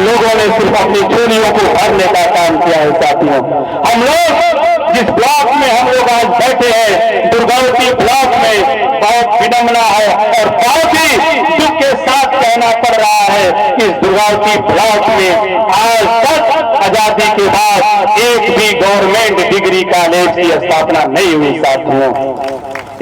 लोगों ने सिर्फ अपनी चोलियों को भरने का काम किया है साथियों। हम लोग जिस ब्लॉक में हम लोग आज बैठे हैं, दुर्गावती ब्लॉक में, बहुत विडंबना है और बहुत ही दुख के साथ कहना पड़ रहा है कि इस दुर्गावती ब्लॉक में आज तक आजादी के बाद एक भी गवर्नमेंट डिग्री कॉलेज की स्थापना नहीं हुई साथियों।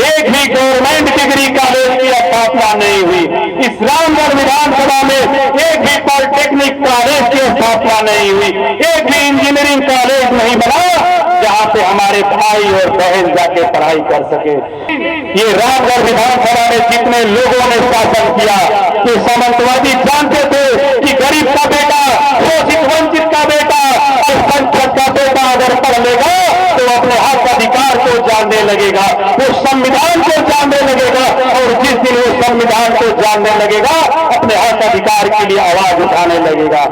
एक भी गवर्नमेंट डिग्री कॉलेज की स्थापना नहीं हुई। इस रामगढ़ विधानसभा में एक भी पॉलिटेक्निक कॉलेज की स्थापना नहीं हुई। एक भी इंजीनियरिंग कॉलेज नहीं बना जहां पे हमारे भाई और बहन जाके पढ़ाई कर सके। ये रामगढ़ विधानसभा में जितने लोगों ने शासन किया, ये सामंतवादी जानते थे कि गरीब का बेटा, शोषित वंचित का बेटा, अल्पसंख्यक का बेटा अगर पढ़ लेगा तो अपने हक अधिकार को जानने लगेगा, वो संविधान को जानने लगेगा और जिस दिन वो संविधान को जानने लगेगा अपने हक अधिकार के लिए आवाज उठाने लगेगा।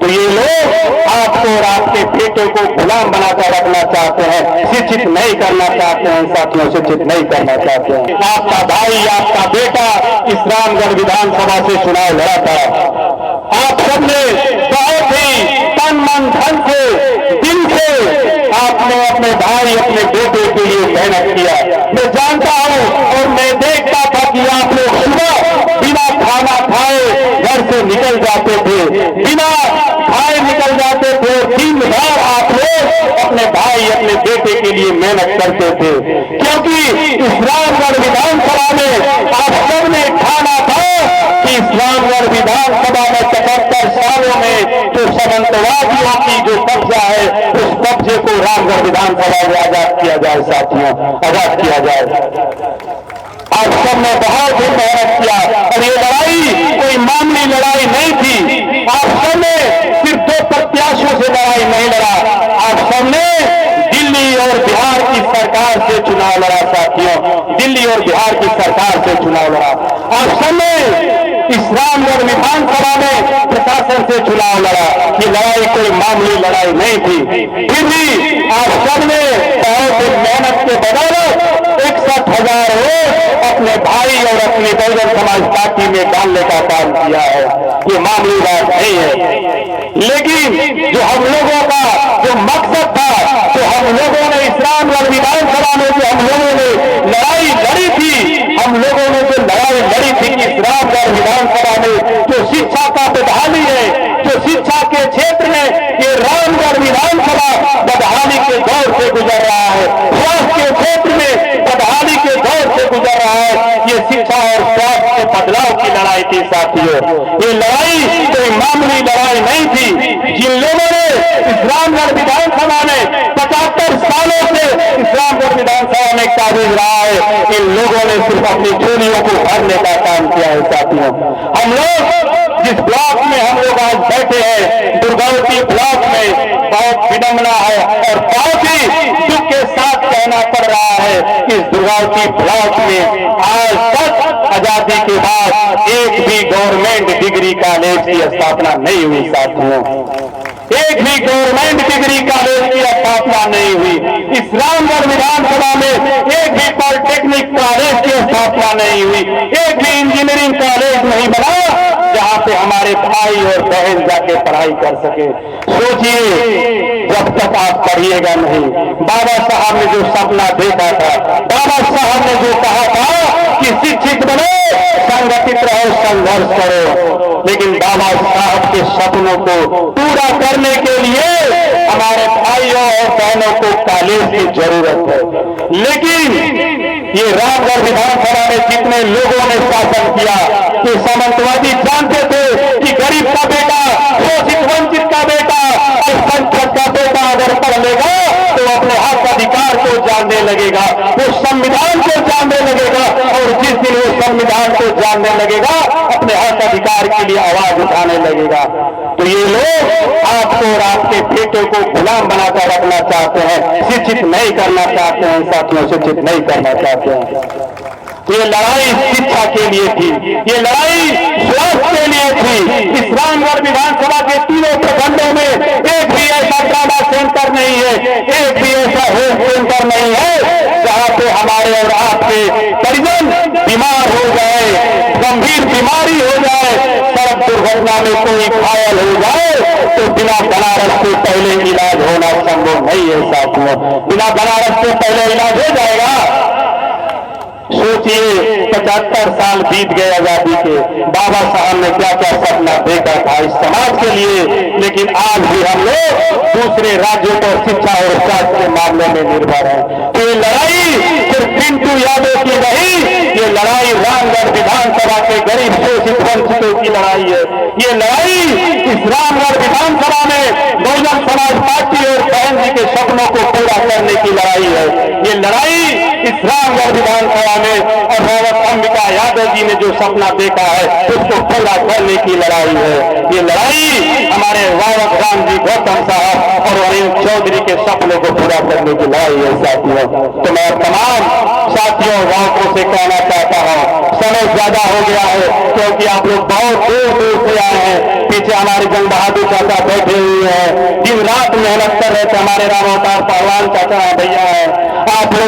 तो ये लोग आपको और आपके बेटे को गुलाम बनाकर रखना चाहते हैं, शिक्षित नहीं करना चाहते हैं साथियों, शिक्षित नहीं करना चाहते हैं। आपका भाई, आपका बेटा इस रामगढ़ विधानसभा से चुनाव लड़ा था। आप सबने बहुत ही तन मन धन से, दिल से आपने अपने भाई, अपने बेटे के लिए मेहनत किया। मैं जानता हूं और मैं देखता था कि आप लोग सुबह बिना खाना खाए घर से निकल जाते थे, बिना खाए निकल जाते थे। दिन भर आप लोग अपने भाई, अपने बेटे के लिए मेहनत करते थे, क्योंकि इस रामगढ़ विधानसभा में आप सबने ठाना था कि इस रामगढ़ विधानसभा में 77 सालों में जो सामंतवादियों की जो कब्जा है, उस कब्जे को रामगढ़ विधानसभा में आजाद किया जाए साथियों, आजाद किया जाए। आप सबने बहुत ही मेहनत किया और ये लड़ाई कोई मामूली लड़ाई नहीं थी। आप सबने सिर्फ 2 प्रत्याशियों से लड़ाई नहीं लड़ा, आप सबने दिल्ली और बिहार की सरकार से चुनाव लड़ा साथियों, दिल्ली और बिहार की सरकार से चुनाव लड़ा। आप सबने इस रामगढ़ विधानसभा में प्रशासन से चुनाव लड़ा। ये लड़ाई कोई मामूली लड़ाई नहीं थी। फिर भी आप सबने बहुत ही मेहनत के बदौलत 61,000 वोट अपने भाई और अपनी बहुजन समाज पार्टी में डालने का काम किया है। ये मामूली बात नहीं है, लेकिन जो हम लोगों का जो मकसद था, जो हम लोगों ने इस रामगढ़ विधानसभा में जो हम लोगों ने लड़ाई लड़ी थी, हम लोगों ने जो लड़ाई लड़ी थी कि इस रामगढ़ विधानसभा में जो शिक्षा का बदहाली है, जो शिक्षा के क्षेत्र में ये रामगढ़ विधानसभा बदहाली के दौर से गुजर रहा है, स्वास्थ्य के क्षेत्र में बदहाली के दौर से गुजर रहा है। ये शिक्षा और स्वास्थ्य के बदलाव की लड़ाई थी साथियों। ये लड़ाई कोई मामूली लड़ाई नहीं थी। जिन लोगों ने इस रामगढ़ विधानसभा में 75 सालों से इस रामगढ़ विधानसभा में काबिज रहा है, इन लोगों ने सिर्फ अपनी चोलियों को भरने का काम किया है साथियों। हम लोग जिस ब्लॉक में हम लोग आज बैठे हैं, दुर्गावती ब्लॉक में, बहुत विडंबना है और बहुत ही दुख के साथ कहना पड़ रहा है कि इस दुर्गावती ब्लॉक में आज तक आजादी के बाद एक भी गवर्नमेंट डिग्री कॉलेज की स्थापना नहीं हुई साथियों। एक भी गवर्नमेंट डिग्री कॉलेज की स्थापना नहीं हुई। इस रामगढ़ विधानसभा में एक भी पॉलिटेक्निक कॉलेज की स्थापना नहीं हुई। एक भी इंजीनियरिंग कॉलेज नहीं बना जहां पे हमारे भाई और बहन जाके पढ़ाई कर सके। सोचिए, जब तक आप पढ़िएगा नहीं, बाबा साहब ने जो सपना देखा था, बाबा साहब ने जो कहा था कि शिक्षित बनो, संगठित रहो, संघर्ष करो, लेकिन बाबा साहब के सपनों को पूरा करने के लिए हमारे भाइयों और बहनों को कॉलेज की जरूरत है। लेकिन ये रामगढ़ विधानसभा में जितने लोगों ने शासन किया, ये सामंतवादी जानते थे कि गरीब का बेटा, शोषित वंचित का बेटा, अल्पसंख्यक का बेटा अगर पढ़ लेगा तो अपने हक अधिकार को जानने लगेगा, वो संविधान को जानने लगेगा और जिस दिन वो संविधान को जानने लगेगा अपने हक अधिकार के लिए आवाज उठाने लगेगा। तो ये लोग आपको और आपके बेटे को गुलाम बनाकर रखना चाहते हैं, शिक्षित नहीं करना चाहते हैं साथियों, शिक्षित नहीं करना चाहते हैं। ये लड़ाई शिक्षा के लिए थी, ये लड़ाई स्वास्थ्य के लिए थी। इस रामगढ़ विधानसभा के तीनों प्रखंडों में एक भी ऐसा ट्रामा सेंटर नहीं है, एक भी ऐसा हेल्थ सेंटर नहीं है जहां पे हमारे और आपके परिजन बीमार हो जाए, गंभीर बीमारी हो जाए, सड़क दुर्घटना में कोई घायल हो जाए तो बिना बनारस से पहले इलाज होना संभव नहीं है साथियों। बिना बनारस से पहले इलाज हो जाएगा? सोचिए 75 साल बीत गए आजादी के, बाबा साहब ने क्या क्या सपना देखा था इस समाज के लिए, लेकिन आज भी हम लोग दूसरे राज्यों पर शिक्षा और स्वास्थ्य के मामले में निर्भर हैं। तो ये लड़ाई सिर्फ पिंटू यादव की नहीं, ये लड़ाई रामगढ़ विधानसभा के गरीब शोषित वंचितों की लड़ाई है। ये लड़ाई इस रामगढ़ विधानसभा में बहुजन समाज पार्टी और बहन जी के सपनों को पूरा करने की लड़ाई है। ये लड़ाई इस रामगढ़ विधानसभा में और रावत अंबिका यादव जी ने जो सपना देखा है उसको पूरा करने की लड़ाई है। ये लड़ाई हमारे रावत राम जी गौतम साहब और अनिल चौधरी के सपनों को पूरा करने की लड़ाई है साथियों। तो मैं तमाम साथियों गांवों से कहना चाहता हूं, समय ज्यादा हो गया है क्योंकि आप लोग बहुत दूर दूर से आए हैं। पीछे हमारे जंग बहादुर चाचा बैठे हुए हैं, दिन रात मेहनत कर रहे थे, हमारे राम अवतार पहलवान चाचा भैया है। आप लोग